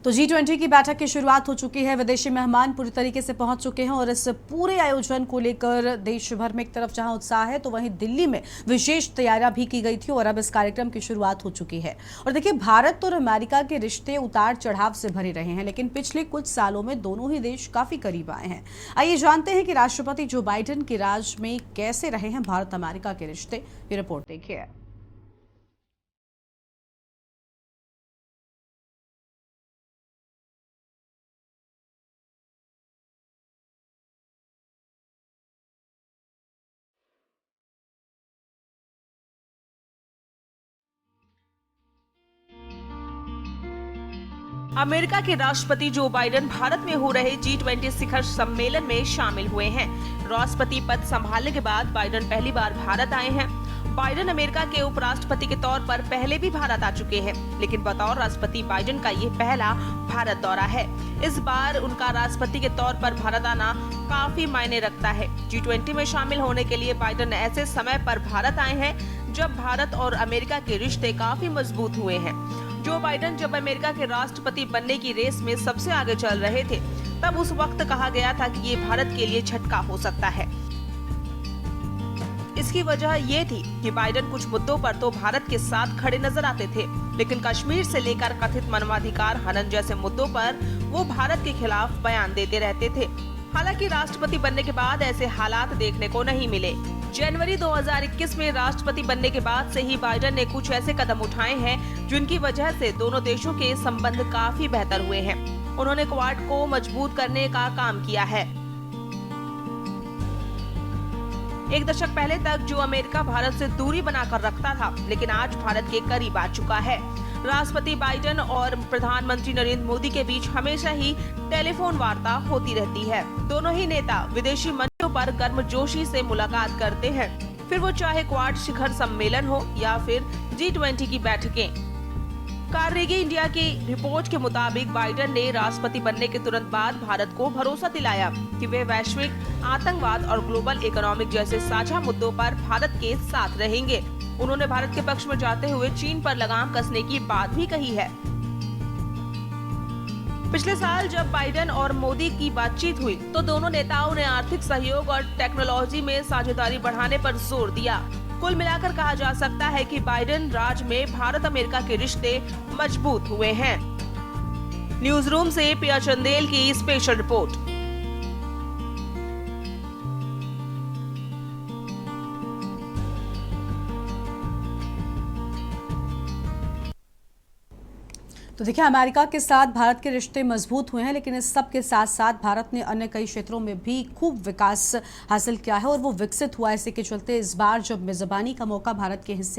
तो G20 की बैठक की शुरुआत हो चुकी है। विदेशी मेहमान पूरी तरीके से पहुंच चुके हैं और इस पूरे आयोजन को लेकर देश भर में एक तरफ जहां उत्साह है तो वहीं दिल्ली में विशेष तैयारियां भी की गई थी और अब इस कार्यक्रम की शुरुआत हो चुकी है। और देखिए, भारत और अमेरिका के रिश्ते उतार चढ़ाव से भरे रहे हैं, लेकिन पिछले कुछ सालों में दोनों ही देश काफी करीब आए हैं। आइए जानते हैं कि राष्ट्रपति जो बाइडेन के राज में कैसे रहे हैं भारत अमेरिका के रिश्ते। ये रिपोर्ट देखिए। अमेरिका के राष्ट्रपति जो बाइडेन भारत में हो रहे G20 शिखर सम्मेलन में शामिल हुए हैं। राष्ट्रपति पद संभालने के बाद बाइडेन पहली बार भारत आए हैं। बाइडेन अमेरिका के उपराष्ट्रपति के तौर पर पहले भी भारत आ चुके हैं, लेकिन बतौर राष्ट्रपति बाइडेन का ये पहला भारत दौरा है। इस बार उनका राष्ट्रपति के तौर पर भारत आना काफी मायने रखता है। G20 में शामिल होने के लिए बाइडेन ऐसे समय पर भारत आए हैं जब भारत और अमेरिका के रिश्ते काफी मजबूत हुए हैं। जो बाइडेन जब अमेरिका के राष्ट्रपति बनने की रेस में सबसे आगे चल रहे थे, तब उस वक्त कहा गया था कि ये भारत के लिए झटका हो सकता है। इसकी वजह ये थी कि बाइडेन कुछ मुद्दों पर तो भारत के साथ खड़े नजर आते थे, लेकिन कश्मीर से लेकर कथित मानवाधिकार हनन जैसे मुद्दों पर वो भारत के खिलाफ बयान देते रहते थे। हालांकि राष्ट्रपति बनने के बाद ऐसे हालात देखने को नहीं मिले। जनवरी 2021 में राष्ट्रपति बनने के बाद से ही बाइडेन ने कुछ ऐसे कदम उठाए हैं जिनकी वजह से दोनों देशों के संबंध काफी बेहतर हुए हैं। उन्होंने क्वाड को मजबूत करने का काम किया है। एक दशक पहले तक जो अमेरिका भारत से दूरी बनाकर रखता था, लेकिन आज भारत के करीब आ चुका है। राष्ट्रपति बाइडेन और प्रधानमंत्री नरेंद्र मोदी के बीच हमेशा ही टेलीफोन वार्ता होती रहती है। दोनों ही नेता विदेशी मंचों पर गर्मजोशी से मुलाकात करते हैं, फिर वो चाहे क्वाड शिखर सम्मेलन हो या फिर G20 की बैठकें। कार्नेगी इंडिया की रिपोर्ट के मुताबिक बाइडेन ने राष्ट्रपति बनने के तुरंत बाद भारत को भरोसा दिलाया कि वे वैश्विक आतंकवाद और ग्लोबल इकोनॉमिक जैसे साझा मुद्दों पर भारत के साथ रहेंगे। उन्होंने भारत के पक्ष में जाते हुए चीन पर लगाम कसने की बात भी कही है। पिछले साल जब बाइडेन और मोदी की बातचीत हुई तो दोनों नेताओं ने आर्थिक सहयोग और टेक्नोलॉजी में साझेदारी बढ़ाने पर जोर दिया। कुल मिलाकर कहा जा सकता है कि बाइडेन राज में भारत अमेरिका के रिश्ते मजबूत हुए हैं। न्यूज रूम से पिया चंदेल की स्पेशल रिपोर्ट। तो देखिए, अमेरिका के साथ भारत के रिश्ते मजबूत हुए हैं, लेकिन इस सब के साथ साथ भारत ने अन्य कई क्षेत्रों में भी खूब विकास हासिल किया है और वो विकसित हुआ है। इसी के चलते इस बार जब मेजबानी का मौका भारत के हिस्से